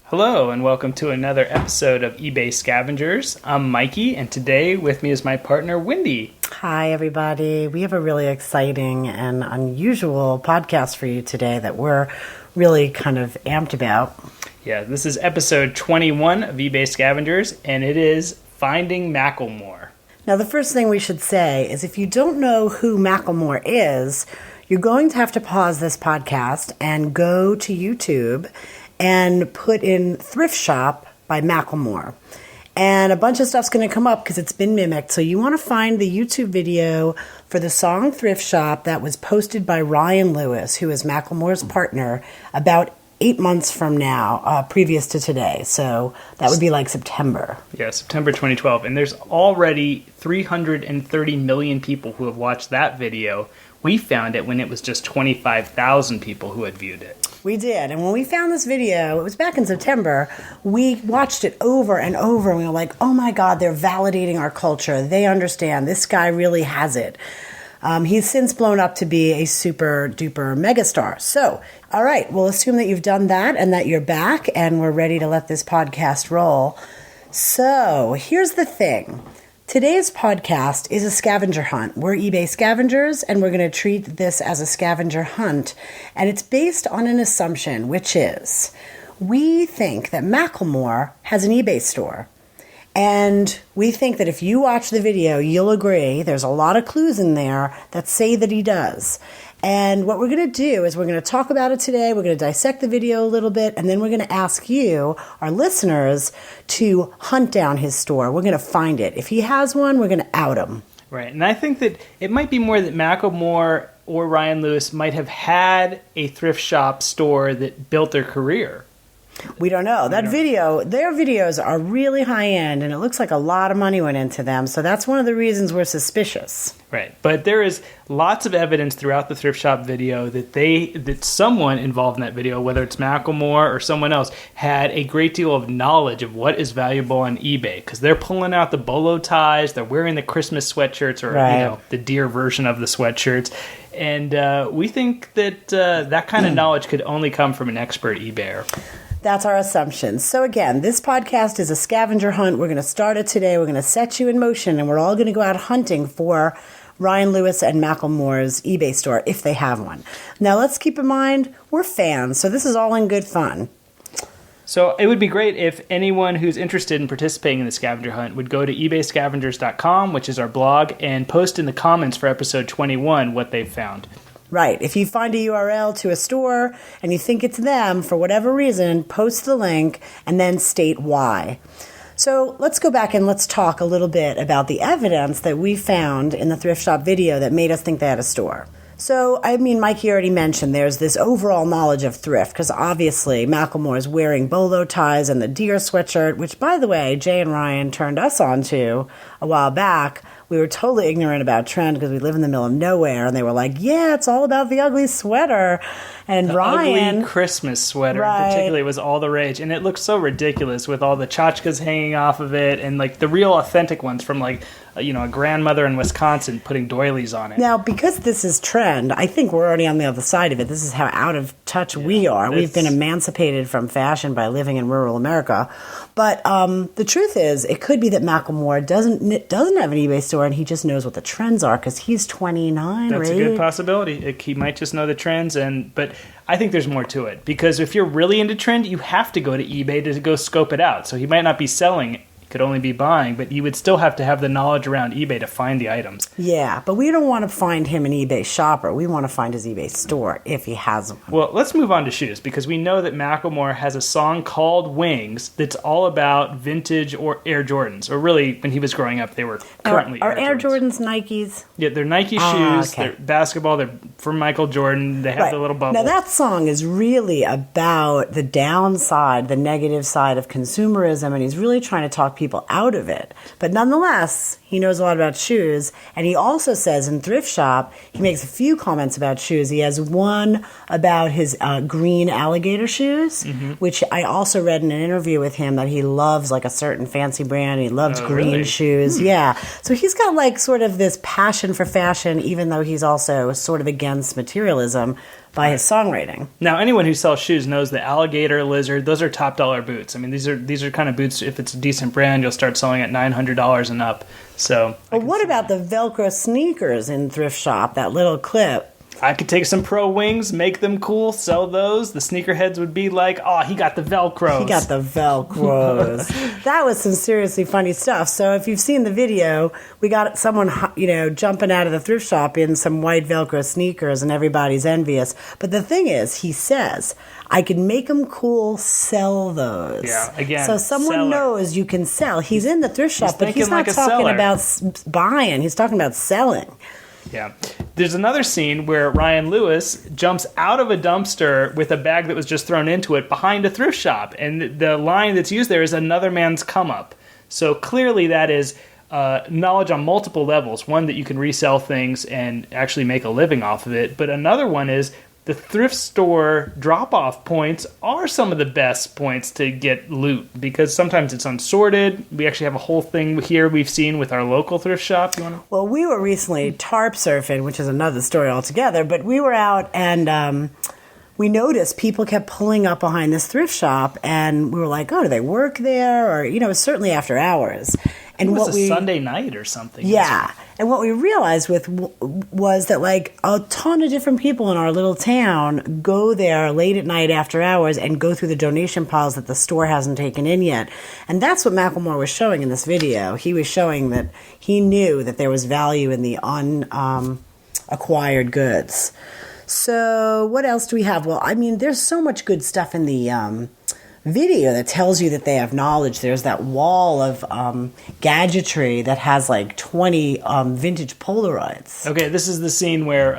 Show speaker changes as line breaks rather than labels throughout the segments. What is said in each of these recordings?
Hello, and welcome to another episode of eBay Scavengers. I'm Mikey, and today with me is my partner, Wendy.
Hi, everybody. We have a really exciting and unusual podcast for you today that we're really kind of amped about.
Yeah, this is episode 21 of eBay Scavengers, and it is Finding Macklemore.
Now, the first thing we should say is if you don't know who Macklemore is, you're going to have to pause this podcast and go to YouTube and put in Thrift Shop by Macklemore. And a bunch of stuff's going to come up because it's been mimicked. So you want to find the YouTube video for the song Thrift Shop that was posted by Ryan Lewis, who is Macklemore's partner, about 8 months from now, previous to today. So that would be like September.
Yeah, September 2012. And there's already 330 million people who have watched that video. We found it when it was just 25,000 people who had viewed it.
We did. And when we found this video, it was back in September, we watched it over and over, and we were like, oh my God, they're validating our culture. They understand. This guy really has it. He's since blown up to be a super duper megastar. So, all right, we'll assume that you've done that and that you're back and we're ready to let this podcast roll. So, here's the thing. Today's podcast is a scavenger hunt. We're eBay Scavengers, and we're going to treat this as a scavenger hunt. And it's based on an assumption, which is we think that Macklemore has an eBay store. And we think that if you watch the video, you'll agree there's a lot of clues in there that say that he does. And what we're going to do is we're going to talk about it today. We're going to dissect the video a little bit, and then we're going to ask you, our listeners, to hunt down his store. We're going to find it. If he has one, we're going to out him.
Right, and I think that it might be more that Macklemore or Ryan Lewis might have had a thrift shop store that built their career.
We don't know. Their videos are really high end, and it looks like a lot of money went into them. So that's one of the reasons we're suspicious.
Right, but there is lots of evidence throughout the thrift shop video that someone involved in that video, whether it's Macklemore or someone else, had a great deal of knowledge of what is valuable on eBay, because they're pulling out the bolo ties, they're wearing the Christmas sweatshirts, or the deer version of the sweatshirts, and we think that that kind of knowledge could only come from an expert eBayer.
That's our assumption. So again, this podcast is a scavenger hunt. We're going to start it today. We're going to set you in motion, and we're all going to go out hunting for Ryan Lewis and Macklemore's eBay store, if they have one. Now, let's keep in mind, we're fans, so this is all in good fun.
So it would be great if anyone who's interested in participating in the scavenger hunt would go to ebayscavengers.com, which is our blog, and post in the comments for episode 21 what they've found.
Right. If you find a URL to a store and you think it's them for whatever reason, post the link and then state why. So let's go back and let's talk a little bit about the evidence that we found in the thrift shop video that made us think they had a store. So, I mean, Mikey already mentioned there's this overall knowledge of thrift because obviously Macklemore is wearing bolo ties and the deer sweatshirt, which, by the way, Jay and Ryan turned us on to a while back. We were totally ignorant about trend because we live in the middle of nowhere, and they were like, yeah, it's all about the ugly sweater. And
the
Ryan...
ugly Christmas sweater,
right.
Particularly, was all the rage. And it looked so ridiculous with all the tchotchkes hanging off of it, and like the real authentic ones from like, a grandmother in Wisconsin putting doilies on it.
Now, because this is trend, I think we're already on the other side of it. This is how out of touch we are. We've been emancipated from fashion by living in rural America. But the truth is, it could be that Macklemore doesn't have an eBay store, and he just knows what the trends are because he's 29,
That's
right?
a good possibility. He might just know the trends, but I think there's more to it. Because if you're really into trend, you have to go to eBay to go scope it out. So he might not be selling it. Could only be buying, but you would still have to have the knowledge around eBay to find the items.
Yeah, but we don't want to find him an eBay shopper. We want to find his eBay store if he has one.
Well, let's move on to shoes, because we know that Macklemore has a song called Wings that's all about vintage or Air Jordans, or really, when he was growing up, they were currently
Are Air
Jordans.
Nikes?
Yeah, they're Nike shoes,
okay.
They're basketball, they're from Michael Jordan, they have the little bubble.
Now that song is really about the downside, the negative side of consumerism, and he's really trying to talk people out of it. But nonetheless, he knows a lot about shoes, and he also says in Thrift Shop, he makes a few comments about shoes. He has one about his green alligator shoes, which I also read in an interview with him that he loves like a certain fancy brand. He loves green shoes. Yeah. So he's got like sort of this passion for fashion, even though he's also sort of against materialism. by his songwriting.
Now, anyone who sells shoes knows that alligator, lizard, those are top dollar boots. I mean, these are kind of boots, if it's a decent brand, you'll start selling at $900 and up. So,
but what about the Velcro sneakers in Thrift Shop, that little clip?
I could take some pro wings, make them cool, sell those. The sneakerheads would be like, oh, he got the Velcros.
He got the Velcros. That was some seriously funny stuff. So if you've seen the video, we got someone, jumping out of the thrift shop in some white Velcro sneakers, and everybody's envious. But the thing is, he says, I can make them cool, sell those.
Yeah, again,
so someone
seller.
knows you can sell. He's in the thrift shop, but he's not
like
talking about buying. He's talking about selling.
Yeah. There's another scene where Ryan Lewis jumps out of a dumpster with a bag that was just thrown into it behind a thrift shop. And the line that's used there is another man's come up. So clearly that is knowledge on multiple levels. One, that you can resell things and actually make a living off of it. But another one is the thrift store drop-off points are some of the best points to get loot because sometimes it's unsorted. We actually have a whole thing here we've seen with our local thrift shop.
Well, we were recently tarp surfing, which is another story altogether, but we were out and we noticed people kept pulling up behind this thrift shop, and we were like, oh, do they work there? Or, it was certainly after hours. And
it was a Sunday night or something.
Yeah. And what we realized was that, like, a ton of different people in our little town go there late at night after hours and go through the donation piles that the store hasn't taken in yet. And that's what Macklemore was showing in this video. He was showing that he knew that there was value in the unacquired goods. So what else do we have? Well, I mean, there's so much good stuff in the video that tells you that they have knowledge. There's that wall of gadgetry that has like 20 vintage Polaroids.
Okay, this is the scene where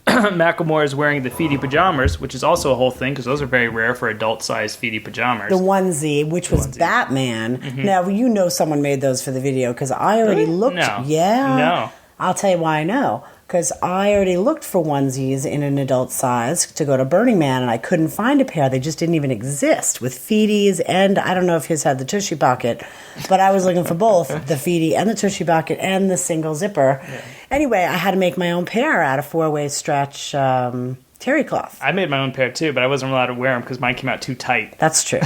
Macklemore is wearing the Feety pajamas, which is also a whole thing because those are very rare for adult-sized Feety pajamas.
The onesie, which was Batman. Mm-hmm. Now, someone made those for the video because I already looked.
No.
Yeah.
No.
I'll tell you why I know. Because I already looked for onesies in an adult size to go to Burning Man, and I couldn't find a pair. They just didn't even exist with Feeties, and I don't know if his had the Tushy Pocket, but I was looking for both, the Feety and the Tushy Pocket and the single zipper. Yeah. Anyway, I had to make my own pair out of 4-way stretch terry cloth.
I made my own pair too, but I wasn't allowed to wear them because mine came out too tight.
That's true.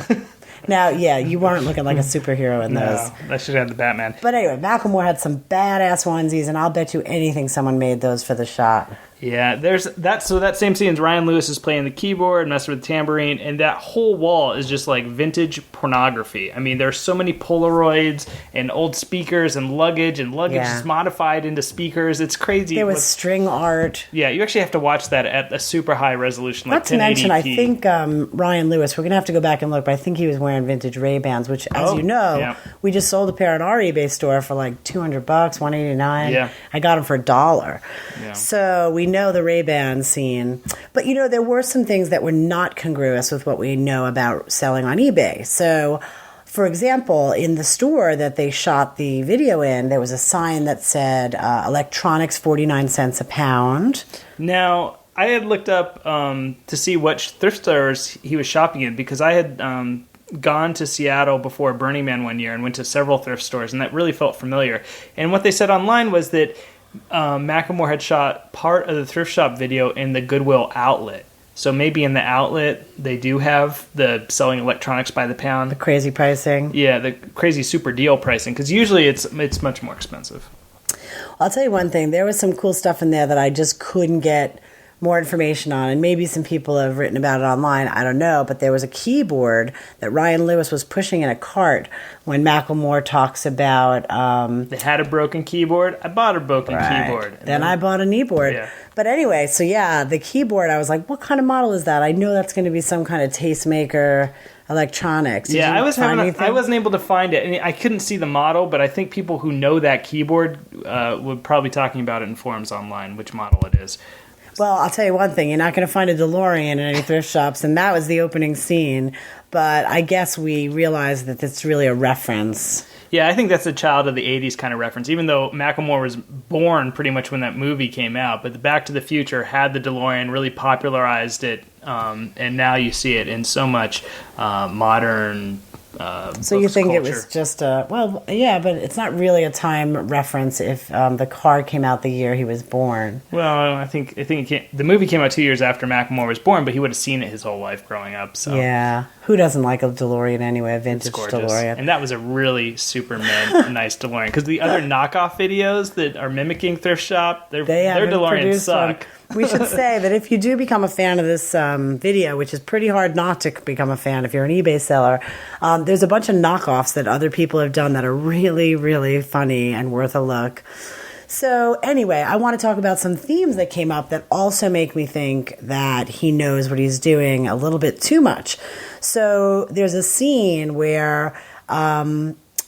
Now, yeah, you weren't looking like a superhero in those.
No, I should have had the Batman.
But anyway, Macklemore had some badass onesies, and I'll bet you anything someone made those for the shot.
Yeah, there's that. So that same scene is Ryan Lewis is playing the keyboard, messing with the tambourine, and that whole wall is just like vintage pornography. I mean, there's so many Polaroids and old speakers and luggage is modified into speakers. It's crazy.
There was string art.
Yeah, you actually have to watch that at a super high resolution, like 1080p.
Not to mention, I think Ryan Lewis, we're going to have to go back and look, but I think he was wearing vintage Ray-Bans, which, as you know, we just sold a pair at our eBay store for like $200, $189.
Yeah.
I got them for $1.
Yeah.
So we know the Ray-Ban scene. But, there were some things that were not congruous with what we know about selling on eBay. So, for example, in the store that they shot the video in, there was a sign that said electronics 49 cents a pound.
Now, I had looked up to see what thrift stores he was shopping in because I had gone to Seattle before Burning Man one year and went to several thrift stores, and that really felt familiar. And what they said online was that Macklemore had shot part of the thrift shop video in the Goodwill outlet. So maybe in the outlet they do have the selling electronics by the pound.
The crazy pricing.
Yeah, the crazy super deal pricing, because usually it's much more expensive.
I'll tell you one thing. There was some cool stuff in there that I just couldn't get more information on, and maybe some people have written about it online, I don't know, but there was a keyboard that Ryan Lewis was pushing in a cart when Macklemore talks about...
they had a broken keyboard. I bought a broken keyboard.
Then I bought a kneeboard.
Yeah.
But anyway, so yeah, the keyboard, I was like, what kind of model is that? I know that's going to be some kind of tastemaker electronics.
I wasn't able to find it, and I couldn't see the model, but I think people who know that keyboard would probably be talking about it in forums online, which model it is.
Well, I'll tell you one thing. You're not going to find a DeLorean in any thrift shops, and that was the opening scene. But I guess we realized that it's really a reference.
Yeah, I think that's a child of the 80s kind of reference, even though Macklemore was born pretty much when that movie came out. But the Back to the Future had the DeLorean, really popularized it, and now you see it in so much modern
So you think
culture.
it was just but it's not really a time reference if the car came out the year he was born.
Well, I think the movie came out 2 years after Macklemore was born, but he would have seen it his whole life growing up. So
yeah, who doesn't like a DeLorean anyway? A vintage DeLorean,
and that was a really super nice DeLorean. Because the other knockoff videos that are mimicking Thrift Shop, their DeLoreans suck.
We should say that if you do become a fan of this video, which is pretty hard not to become a fan if you're an eBay seller, there's a bunch of knockoffs that other people have done that are really, really funny and worth a look. So anyway, I want to talk about some themes that came up that also make me think that he knows what he's doing a little bit too much. So there's a scene where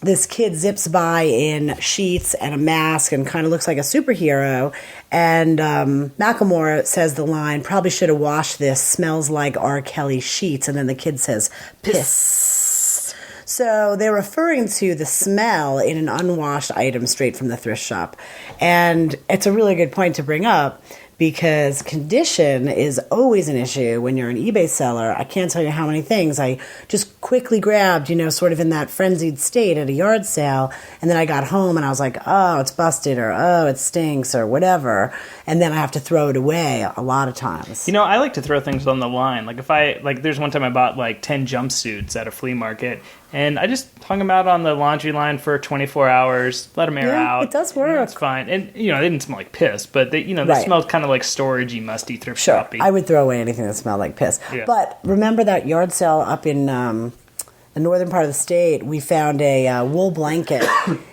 this kid zips by in sheets and a mask and kind of looks like a superhero. And Macklemore says the line, "Probably should have washed this, smells like R. Kelly sheets." And then the kid says, "Piss." So they're referring to the smell in an unwashed item straight from the thrift shop. And it's a really good point to bring up, because condition is always an issue when you're an eBay seller. I can't tell you how many things I just quickly grabbed, sort of in that frenzied state at a yard sale, and then I got home and I was like, oh, it's busted, or oh, it stinks, or whatever, and then I have to throw it away a lot of times.
I like to throw things on the line. There's one time I bought 10 jumpsuits at a flea market, and I just hung them out on the laundry line for 24 hours, let them air out.
It does work.
It's fine. And, they didn't smell like piss, but they smelled kind of like storagey, musty, thrift shoppy.
I would throw away anything that smelled like piss.
Yeah.
But remember that yard sale up in the northern part of the state? We found a wool blanket,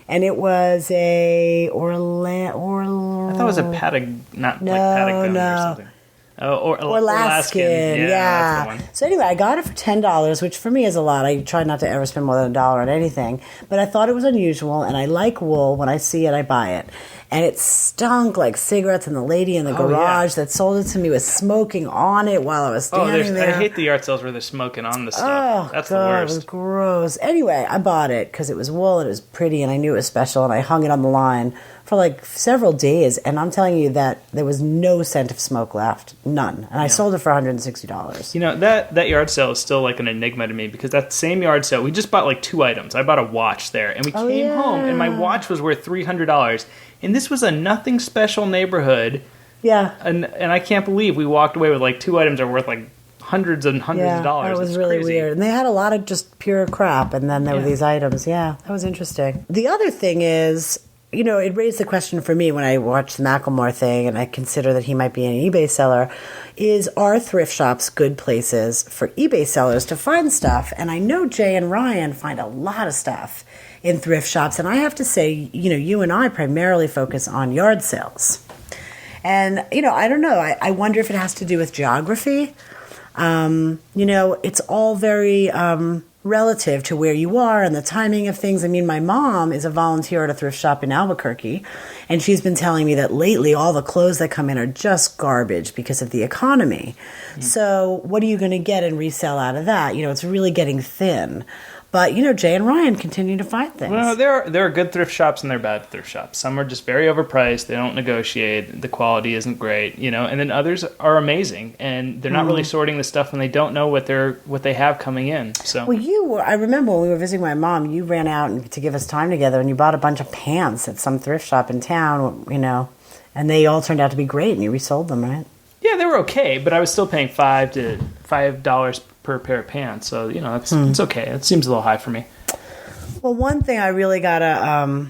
and it was a
I thought it was a Patagonia or something. Oh, or
Alaskan. Yeah.
That's the one.
So anyway, I got it for $10, which for me is a lot. I try not to ever spend more than $1 on anything, but I thought it was unusual, and I like wool. When I see it, I buy it. And it stunk like cigarettes, and the lady in the garage that sold it to me was smoking on it while I was standing there.
I hate the yard sales where they're smoking on the stuff. That's the worst.
It was gross. Anyway, I bought it because it was wool and it was pretty, and I knew it was special, and I hung it on the line for several days, and I'm telling you that there was no scent of smoke left. None. And I sold it for $160.
That yard sale is still an enigma to me, because that same yard sale, we just bought 2 items. I bought a watch there, and we came home, and my watch was worth $300. And this was a nothing special neighborhood.
Yeah.
And I can't believe we walked away with 2 items that are worth hundreds and hundreds of dollars.
It was really weird. And they had a lot of just pure crap, and then there were these items. Yeah, that was interesting. The other thing is, it raised the question for me when I watched the Macklemore thing, and I consider that he might be an eBay seller, are thrift shops good places for eBay sellers to find stuff? And I know Jay and Ryan find a lot of stuff in thrift shops, and I have to say, you and I primarily focus on yard sales. And, I don't know, I wonder if it has to do with geography. It's all very relative to where you are and the timing of things. I mean, my mom is a volunteer at a thrift shop in Albuquerque, and she's been telling me that lately all the clothes that come in are just garbage because of the economy. Mm. So what are you going to get and resell out of that? It's really getting thin. But, Jay and Ryan continue to find things.
Well, there are good thrift shops and there are bad thrift shops. Some are just very overpriced. They don't negotiate. The quality isn't great, and then others are amazing. And they're not really sorting the stuff, and they don't know what they have coming in. So,
well, I remember when we were visiting my mom, you ran out to give us time together, and you bought a bunch of pants at some thrift shop in town, and they all turned out to be great, and you resold them, right?
Yeah, they were okay, but I was still paying $5 per pair of pants, so it's okay. It seems a little high for me.
Well, one thing I really gotta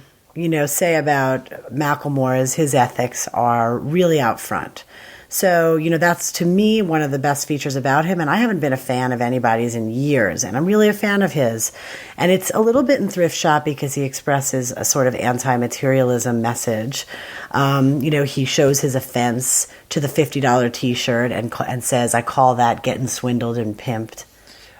say about Macklemore is his ethics are really out front. So, that's to me one of the best features about him, and I haven't been a fan of anybody's in years, and I'm really a fan of his. And it's a little bit in thrift shop because he expresses a sort of anti-materialism message. He shows his offense to the $50 t-shirt and says, "I call that getting swindled and pimped.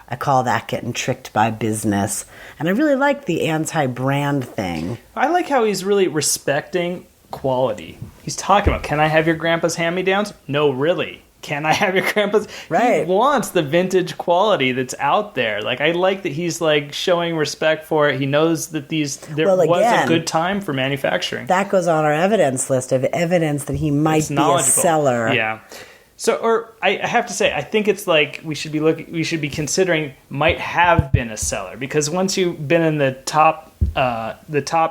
I call that getting tricked by business." And I really like the anti-brand thing.
I like how he's really respecting quality. He's talking about, can I have your grandpa's hand-me-downs? No, really. Can I have your grandpa's?
Right.
He wants the vintage quality that's out there. I like that he's showing respect for it. He knows that there was a good time for manufacturing.
That goes on our evidence list of evidence that he might be a seller.
Yeah. So, or I have to say, I think it's like we should be considering might have been a seller, because once you've been in the top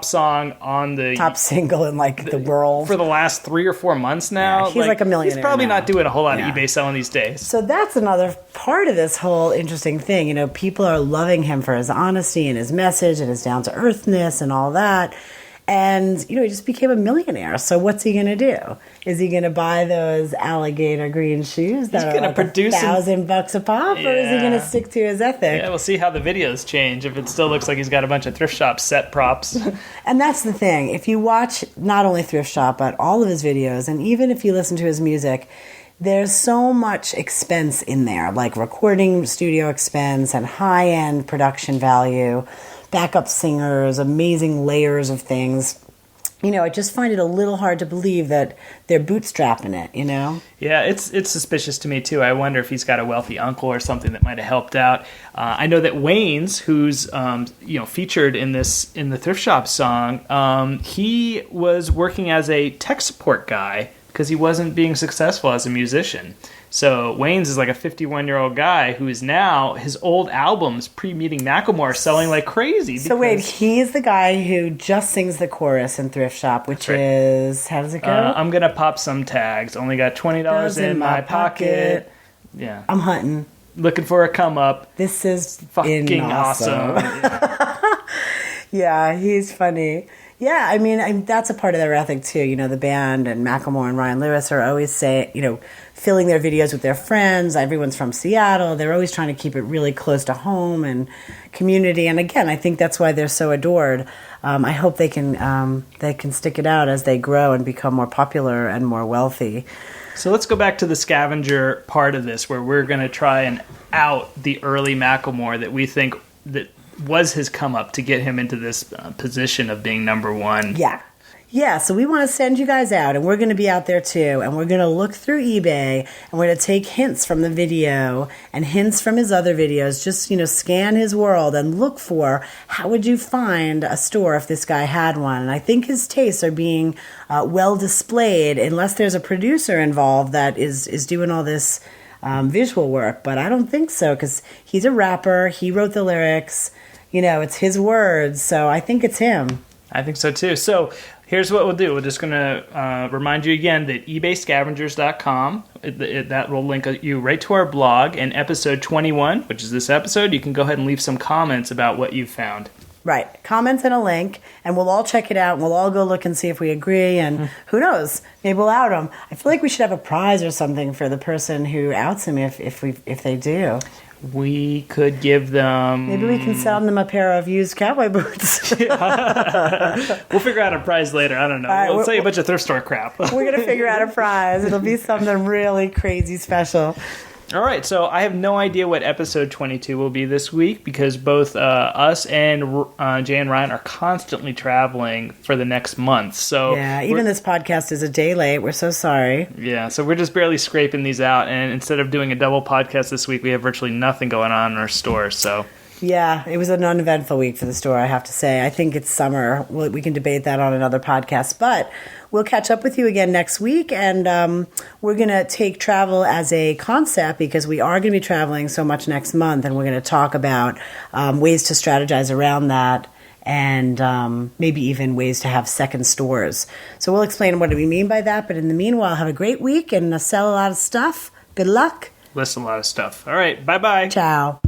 song on the
top single in like the world
for the last 3 or 4 months now,
he's like a millionaire.
He's probably
now.
not doing a whole lot of eBay selling these days.
So that's another part of this whole interesting thing. You know, people are loving him for his honesty and his message and his down to earthness and all that. And, you know, he just became a millionaire. So what's he going to do? Is he going to buy those alligator green shoes that are like $1,000 a pop?
Yeah.
Or is he going to stick to his ethic?
Yeah, we'll see how the videos change. If it still looks like he's got a bunch of thrift shop set props.
And that's the thing. If you watch not only Thrift Shop, but all of his videos, and even if you listen to his music, there's so much expense in there, like recording studio expense and high-end production value, backup singers, amazing layers of things. You know, I just find it a little hard to believe that they're bootstrapping it, you know?
Yeah, it's suspicious to me, too. I wonder if he's got a wealthy uncle or something that might have helped out. I know that Wayne's, who's featured in the Thrift Shop song, he was working as a tech support guy because he wasn't being successful as a musician. So Wayne's is like a 51-year-old guy who is now, his old albums pre-meeting Macklemore are selling like crazy.
So wait, he's the guy who just sings the chorus in Thrift Shop, which is, how does it go?
I'm going to pop some tags. Only got $20 in my pocket. Yeah.
I'm hunting.
Looking for a come up.
This is
fucking awesome.
Yeah, he's funny. Yeah, I mean, that's a part of their ethic too. You know, the band and Macklemore and Ryan Lewis are always filling their videos with their friends. Everyone's from Seattle. They're always trying to keep it really close to home and community. And again, I think that's why they're so adored. I hope they can stick it out as they grow and become more popular and more wealthy.
So let's go back to the scavenger part of this, where we're going to try and out the early Macklemore that we think that was his come up to get him into this position of being number one.
Yeah, so we want to send you guys out, and we're going to be out there too, and we're going to look through eBay, and we're going to take hints from the video and hints from his other videos. Just, scan his world and look for how would you find a store if this guy had one. And I think his tastes are being well displayed, unless there's a producer involved that is doing all this visual work. But I don't think so, because he's a rapper. He wrote the lyrics. It's his words, so I think it's him.
I think so too. So here's what we'll do. We're just going to remind you again that ebayscavengers.com, that will link you right to our blog, and episode 21, which is this episode, you can go ahead and leave some comments about what you've found.
Right. Comments and a link, and we'll all check it out, and we'll all go look and see if we agree, and who knows, maybe we'll out him. I feel like we should have a prize or something for the person who outs him if they do.
We could give them...
Maybe we can sell them a pair of used cowboy boots.
We'll figure out a prize later. I don't know.
Right,
we'll tell you a bunch of thrift store crap.
We're going to figure out a prize. It'll be something really crazy special.
All right, so I have no idea what episode 22 will be this week, because both us and Jay and Ryan are constantly traveling for the next month. So
yeah, even this podcast is a day late. We're so sorry.
Yeah, so we're just barely scraping these out, and instead of doing a double podcast this week, we have virtually nothing going on in our store. So
yeah, it was an uneventful week for the store, I have to say. I think it's summer. We can debate that on another podcast, but we'll catch up with you again next week, and we're going to take travel as a concept, because we are going to be traveling so much next month, and we're going to talk about ways to strategize around that, and maybe even ways to have second stores. So we'll explain what we mean by that, but in the meanwhile, have a great week and sell a lot of stuff. Good luck.
List a lot of stuff. All right, bye-bye.
Ciao.